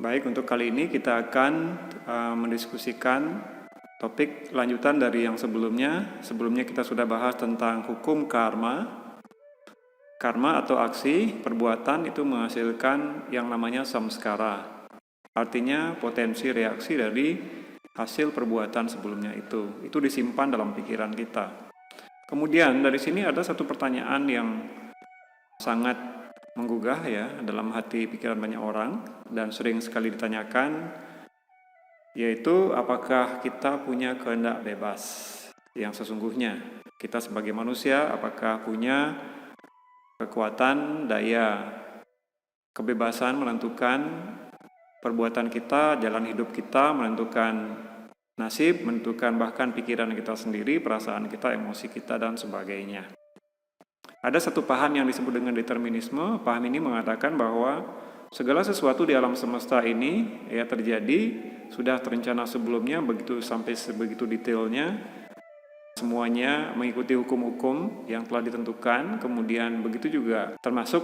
Baik, untuk kali ini kita akan mendiskusikan topik lanjutan dari yang sebelumnya. Sebelumnya kita sudah bahas tentang hukum karma. Karma atau aksi perbuatan itu menghasilkan yang namanya samskara. Artinya potensi reaksi dari hasil perbuatan sebelumnya itu. Itu disimpan dalam pikiran kita. Kemudian dari sini ada satu pertanyaan yang sangat menggugah ya dalam hati pikiran banyak orang dan sering sekali ditanyakan, yaitu apakah kita punya kehendak bebas yang sesungguhnya. Kita sebagai manusia apakah punya kekuatan, daya, kebebasan menentukan perbuatan kita, jalan hidup kita, menentukan nasib, menentukan bahkan pikiran kita sendiri, perasaan kita, emosi kita, dan sebagainya. Ada satu paham yang disebut dengan determinisme. Paham ini mengatakan bahwa segala sesuatu di alam semesta ini ya terjadi, sudah terencana sebelumnya begitu sampai sebegitu detailnya. Semuanya mengikuti hukum-hukum yang telah ditentukan, kemudian begitu juga termasuk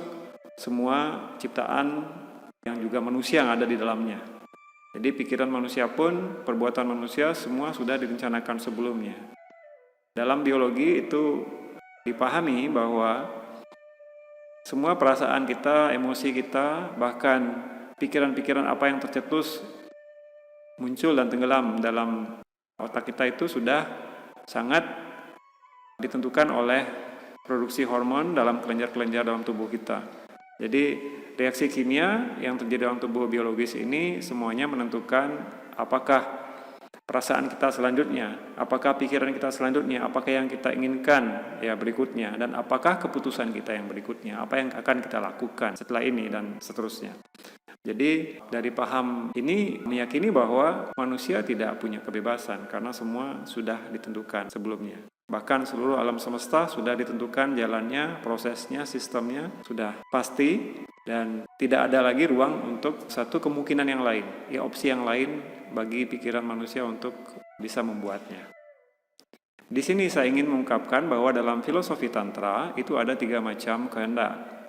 semua ciptaan yang juga manusia yang ada di dalamnya. Jadi pikiran manusia pun, perbuatan manusia semua sudah direncanakan sebelumnya. Dalam biologi itu dipahami bahwa semua perasaan kita, emosi kita, bahkan pikiran-pikiran apa yang tercetus muncul dan tenggelam dalam otak kita itu sudah sangat ditentukan oleh produksi hormon dalam kelenjar-kelenjar dalam tubuh kita. Jadi reaksi kimia yang terjadi dalam tubuh biologis ini semuanya menentukan apakah perasaan kita selanjutnya, apakah pikiran kita selanjutnya, apakah yang kita inginkan ya berikutnya, dan apakah keputusan kita yang berikutnya, apa yang akan kita lakukan setelah ini dan seterusnya. Jadi dari paham ini meyakini bahwa manusia tidak punya kebebasan karena semua sudah ditentukan sebelumnya. Bahkan seluruh alam semesta sudah ditentukan jalannya, prosesnya, sistemnya sudah pasti dan tidak ada lagi ruang untuk satu kemungkinan yang lain, ya opsi yang lain bagi pikiran manusia untuk bisa membuatnya. Di sini saya ingin mengungkapkan bahwa dalam filosofi Tantra itu ada 3 macam kehendak.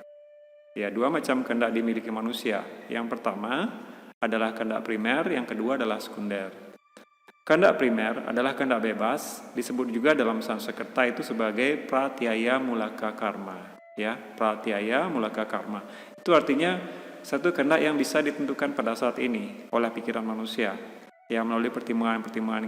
Ya, 2 macam kehendak dimiliki manusia. Yang pertama adalah kehendak primer, yang kedua adalah sekunder. Kehendak primer adalah kehendak bebas, disebut juga dalam Sanskerta itu sebagai pratyaya mulaka karma. Ya, pratyaya mulaka karma. Itu artinya satu kehendak yang bisa ditentukan pada saat ini oleh pikiran manusia. Ya, melalui pertimbangan-pertimbangan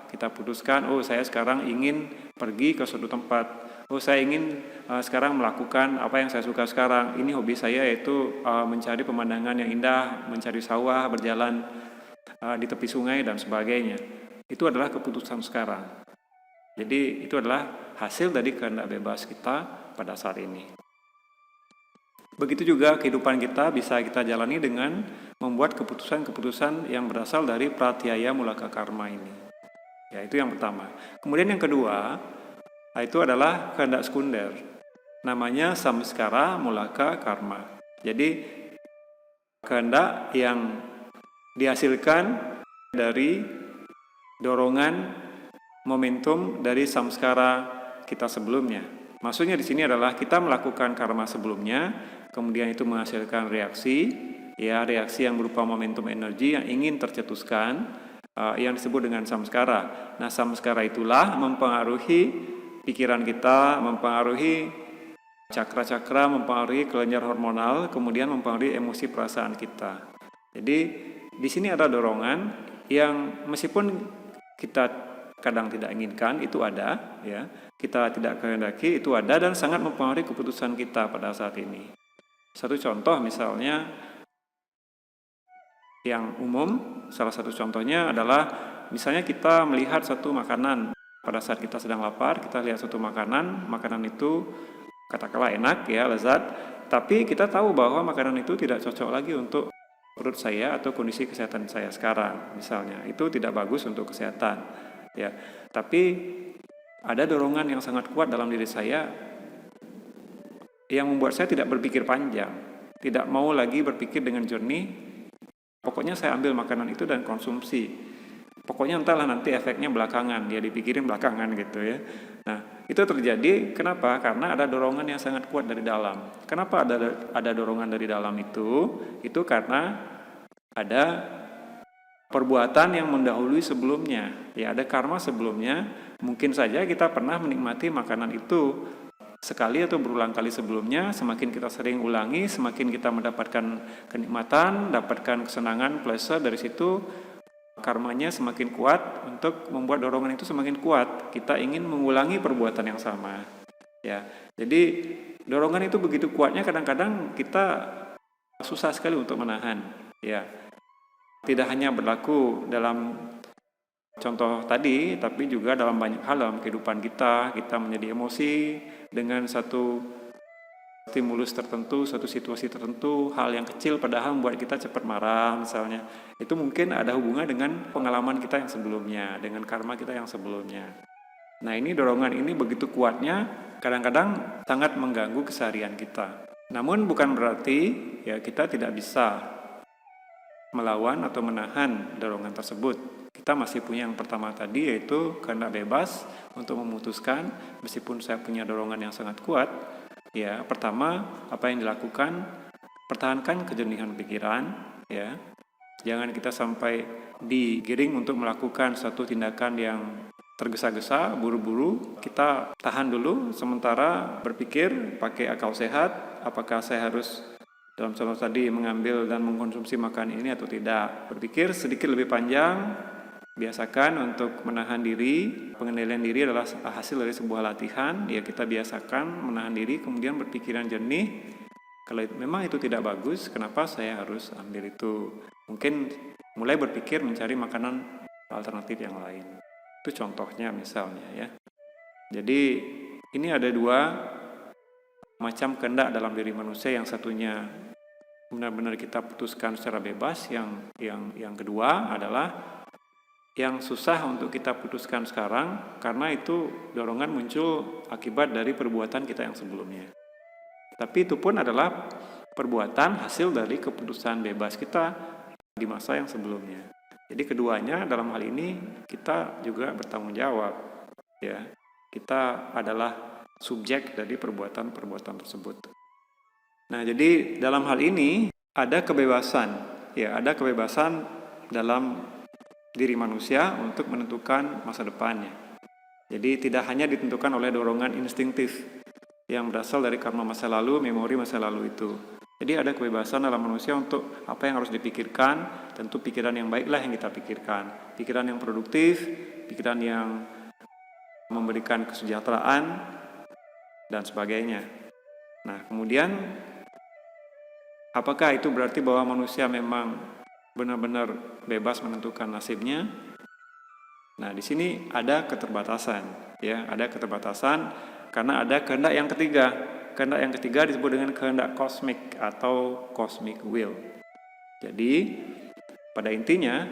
kita putuskan, oh saya sekarang ingin pergi ke suatu tempat. Oh saya ingin sekarang melakukan apa yang saya suka sekarang. Ini hobi saya yaitu mencari pemandangan yang indah, mencari sawah, berjalan di tepi sungai dan sebagainya. Itu adalah keputusan sekarang. Jadi itu adalah hasil dari kehendak bebas kita pada saat ini. Begitu juga kehidupan kita bisa kita jalani dengan membuat keputusan-keputusan yang berasal dari pratyaya mulaka karma ini. Ya, itu yang pertama. Kemudian yang kedua, itu adalah kehendak sekunder. Namanya samskara mulaka karma. Jadi kehendak yang dihasilkan dari dorongan momentum dari samskara kita sebelumnya. Maksudnya di sini adalah kita melakukan karma sebelumnya, kemudian itu menghasilkan reaksi, ya reaksi yang berupa momentum energi yang ingin tercetuskan, yang disebut dengan samskara. Nah, samskara itulah mempengaruhi pikiran kita, mempengaruhi cakra-cakra, mempengaruhi kelenjar hormonal, kemudian mempengaruhi emosi perasaan kita. Jadi di sini ada dorongan yang meskipun kita kadang tidak inginkan itu ada, ya kita tidak kehendaki itu ada dan sangat mempengaruhi keputusan kita pada saat ini. Satu contoh misalnya yang umum, salah satu contohnya adalah misalnya kita melihat satu makanan pada saat kita sedang lapar, kita lihat satu makanan itu katakanlah enak ya, lezat, tapi kita tahu bahwa makanan itu tidak cocok lagi untuk perut saya atau kondisi kesehatan saya sekarang misalnya. Itu tidak bagus untuk kesehatan. Ya, tapi ada dorongan yang sangat kuat dalam diri saya yang membuat saya tidak berpikir panjang, tidak mau lagi berpikir dengan jernih. Pokoknya saya ambil makanan itu dan konsumsi. Pokoknya entahlah nanti efeknya belakangan, dia dipikirin belakangan gitu ya. Nah, itu terjadi kenapa? Karena ada dorongan yang sangat kuat dari dalam. Kenapa ada dorongan dari dalam itu? Itu karena ada perbuatan yang mendahului sebelumnya. Ya, ada karma sebelumnya. Mungkin saja kita pernah menikmati makanan itu sekali atau berulang kali sebelumnya. Semakin kita sering ulangi, semakin kita mendapatkan kenikmatan, dapatkan kesenangan, pleasure dari situ, karmanya semakin kuat untuk membuat dorongan itu semakin kuat. Kita ingin mengulangi perbuatan yang sama. Ya, jadi dorongan itu begitu kuatnya, kadang-kadang kita susah sekali untuk menahan. Ya, tidak hanya berlaku dalam contoh tadi, tapi juga dalam banyak hal dalam kehidupan kita menjadi emosi dengan satu stimulus tertentu, satu situasi tertentu, hal yang kecil padahal membuat kita cepat marah misalnya. Itu mungkin ada hubungan dengan pengalaman kita yang sebelumnya, dengan karma kita yang sebelumnya. Nah, ini dorongan ini begitu kuatnya, kadang-kadang sangat mengganggu keseharian kita. Namun bukan berarti ya kita tidak bisa melawan atau menahan dorongan tersebut. Kita masih punya yang pertama tadi, yaitu kehendak bebas untuk memutuskan. Meskipun saya punya dorongan yang sangat kuat, ya pertama apa yang dilakukan, pertahankan kejernihan pikiran, ya. Jangan kita sampai digiring untuk melakukan satu tindakan yang tergesa-gesa, buru-buru. Kita tahan dulu sementara, berpikir pakai akal sehat, apakah saya harus dalam contoh tadi mengambil dan mengkonsumsi makanan ini atau tidak. Berpikir sedikit lebih panjang, biasakan untuk menahan diri. Pengendalian diri adalah hasil dari sebuah latihan. Ya, kita biasakan menahan diri, kemudian berpikiran jernih. Kalau memang itu tidak bagus, kenapa saya harus ambil itu? Mungkin mulai berpikir mencari makanan alternatif yang lain. Itu contohnya misalnya ya. Jadi ini ada dua macam kehendak dalam diri manusia. Yang satunya benar-benar kita putuskan secara bebas. Yang kedua adalah yang susah untuk kita putuskan sekarang, karena itu dorongan muncul akibat dari perbuatan kita yang sebelumnya. Tapi itu pun adalah perbuatan hasil dari keputusan bebas kita di masa yang sebelumnya. Jadi keduanya dalam hal ini kita juga bertanggung jawab. Ya, kita adalah subjek dari perbuatan-perbuatan tersebut. Nah, jadi dalam hal ini ada kebebasan. Ya, ada kebebasan dalam diri manusia untuk menentukan masa depannya. Jadi tidak hanya ditentukan oleh dorongan instingtif yang berasal dari karma masa lalu, memori masa lalu itu. Jadi ada kebebasan dalam manusia untuk apa yang harus dipikirkan. Tentu pikiran yang baiklah yang kita pikirkan. Pikiran yang produktif, pikiran yang memberikan kesejahteraan, dan sebagainya. Nah, kemudian apakah itu berarti bahwa manusia memang benar-benar bebas menentukan nasibnya? Nah, di sini ada keterbatasan, ya, ada keterbatasan karena ada kehendak yang ketiga. Kehendak yang ketiga disebut dengan kehendak kosmik atau cosmic will. Jadi, pada intinya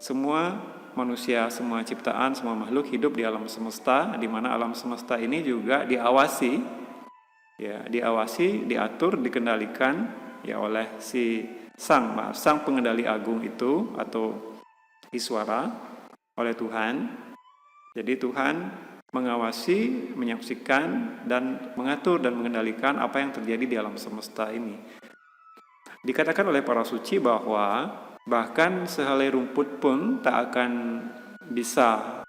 semua manusia, semua ciptaan, semua makhluk hidup di alam semesta, di mana alam semesta ini juga diawasi, ya, diatur, dikendalikan ya oleh si sang pengendali agung itu atau Iswara, oleh Tuhan. Jadi Tuhan mengawasi, menyaksikan, dan mengatur dan mengendalikan apa yang terjadi di alam semesta ini. Dikatakan oleh para suci bahwa bahkan sehelai rumput pun tak akan bisa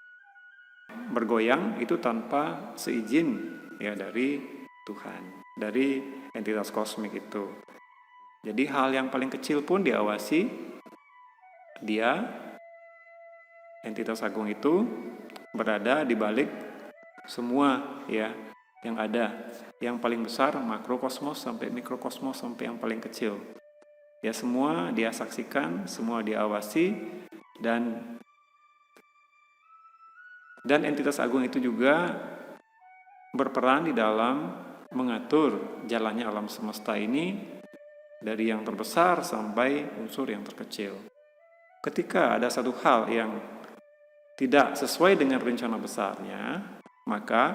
bergoyang itu tanpa seizin ya dari Tuhan, dari entitas kosmik itu. Jadi hal yang paling kecil pun diawasi, dia, entitas agung itu berada di balik semua ya yang ada. Yang paling besar makrokosmos sampai mikrokosmos sampai yang paling kecil. Ya, semua dia saksikan, semua dia awasi, dan entitas agung itu juga berperan di dalam mengatur jalannya alam semesta ini dari yang terbesar sampai unsur yang terkecil. Ketika ada satu hal yang tidak sesuai dengan rencana besarnya, maka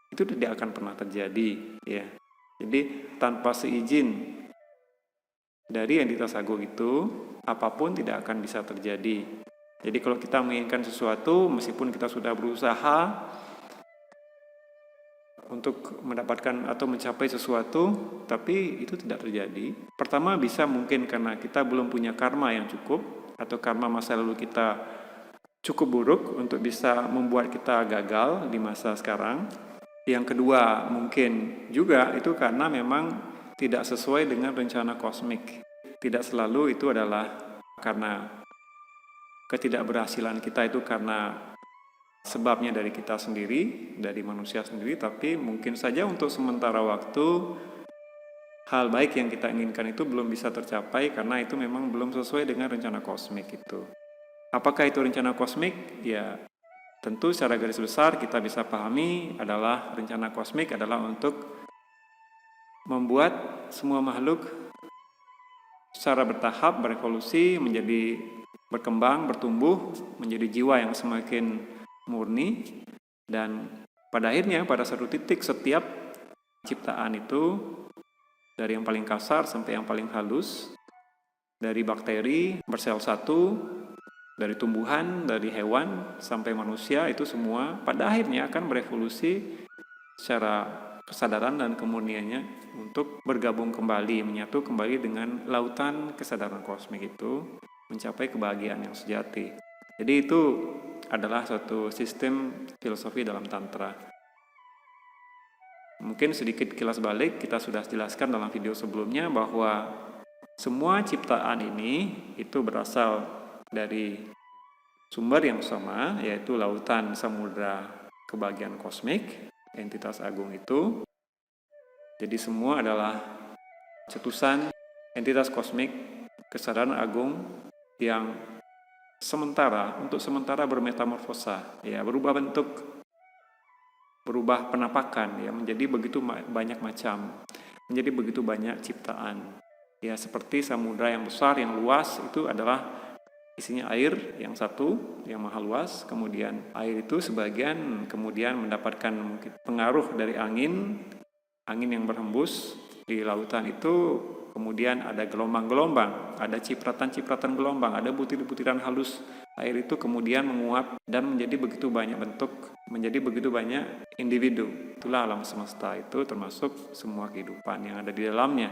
itu tidak akan pernah terjadi ya. Jadi tanpa seizin dari entitas agung itu, apapun tidak akan bisa terjadi. Jadi kalau kita menginginkan sesuatu, meskipun kita sudah berusaha, untuk mendapatkan atau mencapai sesuatu, tapi itu tidak terjadi. Pertama, bisa mungkin karena kita belum punya karma yang cukup, atau karma masa lalu kita cukup buruk untuk bisa membuat kita gagal di masa sekarang. Yang kedua, mungkin juga itu karena memang tidak sesuai dengan rencana kosmik. Tidak selalu itu adalah karena ketidakberhasilan kita itu karena sebabnya dari kita sendiri, dari manusia sendiri, tapi mungkin saja untuk sementara waktu hal baik yang kita inginkan itu belum bisa tercapai karena itu memang belum sesuai dengan rencana kosmik itu. Apakah itu rencana kosmik? Ya, tentu secara garis besar kita bisa pahami adalah rencana kosmik adalah untuk membuat semua makhluk secara bertahap berevolusi menjadi berkembang, bertumbuh, menjadi jiwa yang semakin murni, dan pada akhirnya pada satu titik setiap ciptaan itu dari yang paling kasar sampai yang paling halus, dari bakteri bersel satu, dari tumbuhan, dari hewan sampai manusia, itu semua pada akhirnya akan berevolusi secara kesadaran dan kemurniannya untuk bergabung kembali, menyatu kembali dengan lautan kesadaran kosmik itu, mencapai kebahagiaan yang sejati. Jadi itu adalah suatu sistem filosofi dalam Tantra. Mungkin sedikit kilas balik, kita sudah jelaskan dalam video sebelumnya bahwa semua ciptaan ini itu berasal dari sumber yang sama, yaitu lautan samudra kebahagiaan kosmik, entitas agung itu. Jadi semua adalah cetusan entitas kosmik, kesadaran agung yang untuk sementara bermetamorfosa, ya, berubah bentuk, berubah penampakan, ya, menjadi begitu banyak macam, menjadi begitu banyak ciptaan. Ya, seperti samudra yang besar, yang luas, itu adalah isinya air yang satu, yang maha luas. Kemudian air itu sebagian kemudian mendapatkan mungkin pengaruh dari angin yang berhembus di lautan itu. Kemudian ada gelombang-gelombang, ada cipratan-cipratan gelombang, ada butiran-butiran halus air itu kemudian menguap dan menjadi begitu banyak bentuk, menjadi begitu banyak individu. Itulah alam semesta itu, termasuk semua kehidupan yang ada di dalamnya.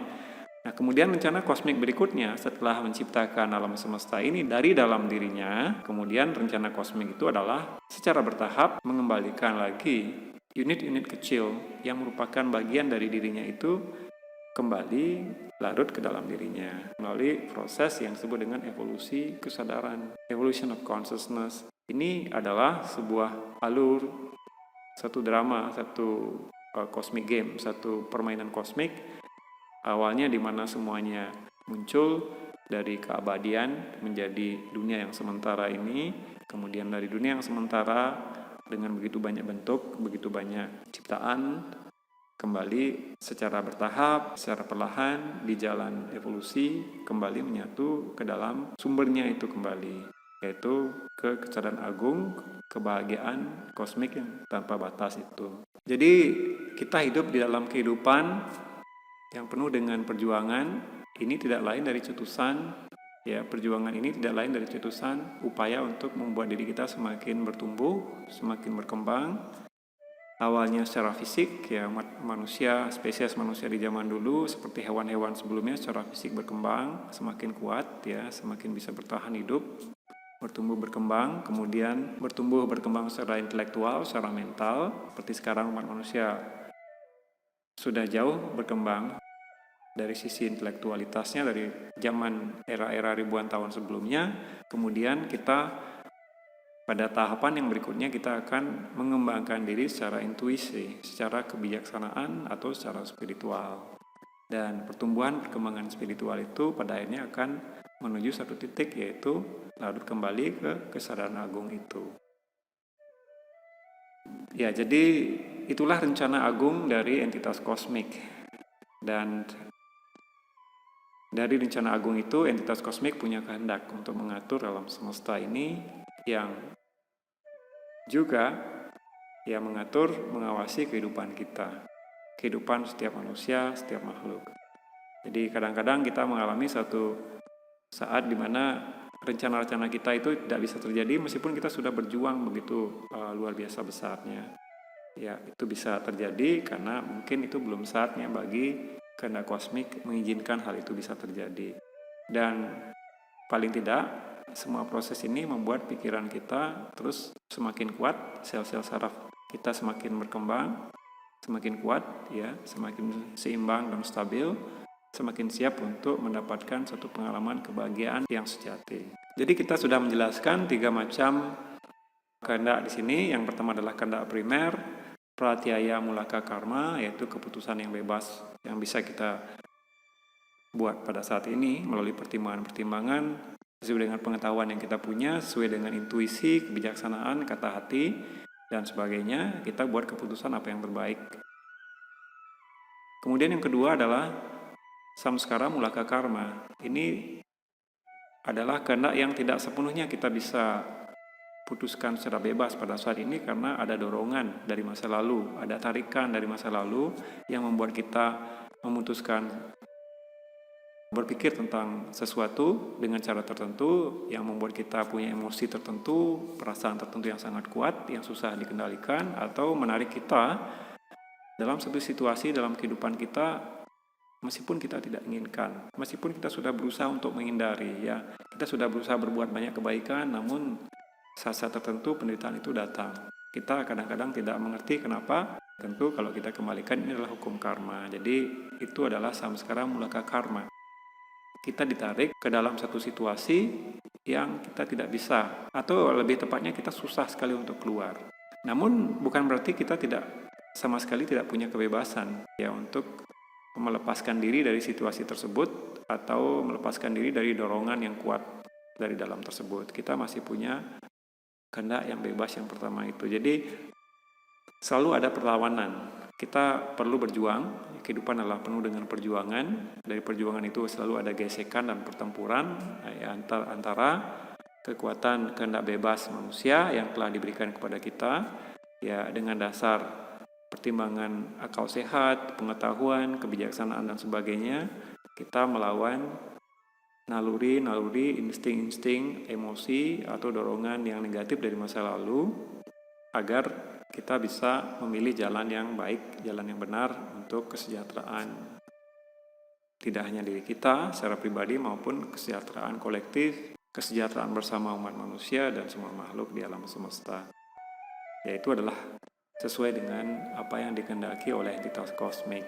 Nah, kemudian rencana kosmik berikutnya setelah menciptakan alam semesta ini dari dalam dirinya, kemudian rencana kosmik itu adalah secara bertahap mengembalikan lagi unit-unit kecil yang merupakan bagian dari dirinya itu kembali larut ke dalam dirinya melalui proses yang disebut dengan evolusi kesadaran, evolution of consciousness. Ini adalah sebuah alur, satu drama, satu cosmic game, satu permainan kosmik. Awalnya di mana semuanya muncul dari keabadian menjadi dunia yang sementara ini, kemudian dari dunia yang sementara dengan begitu banyak bentuk, begitu banyak ciptaan, kembali secara bertahap, secara perlahan di jalan evolusi kembali menyatu ke dalam sumbernya itu kembali, yaitu ke kesadaran agung, kebahagiaan kosmik yang tanpa batas itu. Jadi kita hidup di dalam kehidupan yang penuh dengan perjuangan. Ini tidak lain dari cetusan, ya, perjuangan ini tidak lain dari cetusan upaya untuk membuat diri kita semakin bertumbuh, semakin berkembang. Awalnya secara fisik, ya, manusia, spesies manusia di zaman dulu seperti hewan-hewan sebelumnya secara fisik berkembang, semakin kuat, ya, semakin bisa bertahan hidup, bertumbuh berkembang, kemudian bertumbuh berkembang secara intelektual, secara mental. Seperti sekarang umat manusia sudah jauh berkembang dari sisi intelektualitasnya dari zaman era-era ribuan tahun sebelumnya. Kemudian kita pada tahapan yang berikutnya kita akan mengembangkan diri secara intuisi, secara kebijaksanaan atau secara spiritual. Dan pertumbuhan perkembangan spiritual itu pada akhirnya akan menuju satu titik, yaitu larut kembali ke kesadaran agung itu. Ya, jadi itulah rencana agung dari entitas kosmik. Dan dari rencana agung itu, entitas kosmik punya kehendak untuk mengatur alam semesta ini yang juga mengatur, mengawasi kehidupan kita, kehidupan setiap manusia, setiap makhluk. Jadi kadang-kadang kita mengalami satu saat di mana rencana-rencana kita itu tidak bisa terjadi meskipun kita sudah berjuang begitu luar biasa besarnya. Ya, itu bisa terjadi karena mungkin itu belum saatnya bagi kehendak kosmik mengizinkan hal itu bisa terjadi. Dan paling tidak, semua proses ini membuat pikiran kita terus semakin kuat, sel-sel saraf kita semakin berkembang, semakin kuat, ya, semakin seimbang dan stabil, semakin siap untuk mendapatkan satu pengalaman kebahagiaan yang sejati. Jadi kita sudah menjelaskan 3 macam kehendak di sini. Yang pertama adalah kehendak primer, pratyaya mulaka karma, yaitu keputusan yang bebas yang bisa kita buat pada saat ini melalui pertimbangan-pertimbangan sesuai dengan pengetahuan yang kita punya, sesuai dengan intuisi, kebijaksanaan, kata hati, dan sebagainya. Kita buat keputusan apa yang terbaik. Kemudian yang kedua adalah samskara mulaka karma. Ini adalah kehendak yang tidak sepenuhnya kita bisa putuskan secara bebas pada saat ini karena ada dorongan dari masa lalu, ada tarikan dari masa lalu yang membuat kita memutuskan berpikir tentang sesuatu dengan cara tertentu yang membuat kita punya emosi tertentu, perasaan tertentu yang sangat kuat, yang susah dikendalikan, atau menarik kita dalam satu situasi dalam kehidupan kita meskipun kita tidak inginkan, meskipun kita sudah berusaha untuk menghindari, ya, kita sudah berusaha berbuat banyak kebaikan, namun saat-saat tertentu penderitaan itu datang. Kita kadang-kadang tidak mengerti kenapa. Tentu kalau kita kembalikan ini adalah hukum karma. Jadi itu adalah samskara mulaka karma. Kita ditarik ke dalam satu situasi yang kita tidak bisa, atau lebih tepatnya kita susah sekali untuk keluar. Namun bukan berarti kita tidak sama sekali tidak punya kebebasan ya untuk melepaskan diri dari situasi tersebut atau melepaskan diri dari dorongan yang kuat dari dalam tersebut. Kita masih punya kehendak yang bebas yang pertama itu. Jadi selalu ada perlawanan. Kita perlu berjuang. Kehidupan adalah penuh dengan perjuangan. Dari perjuangan itu selalu ada gesekan dan pertempuran ya, antara kekuatan kehendak bebas manusia yang telah diberikan kepada kita ya dengan dasar pertimbangan akal sehat, pengetahuan, kebijaksanaan dan sebagainya. Kita melawan naluri, insting-insting, emosi atau dorongan yang negatif dari masa lalu agar kita bisa memilih jalan yang baik, jalan yang benar untuk kesejahteraan tidak hanya diri kita secara pribadi maupun kesejahteraan kolektif, kesejahteraan bersama umat manusia dan semua makhluk di alam semesta. Yaitu adalah sesuai dengan apa yang dikehendaki oleh entitas kosmik.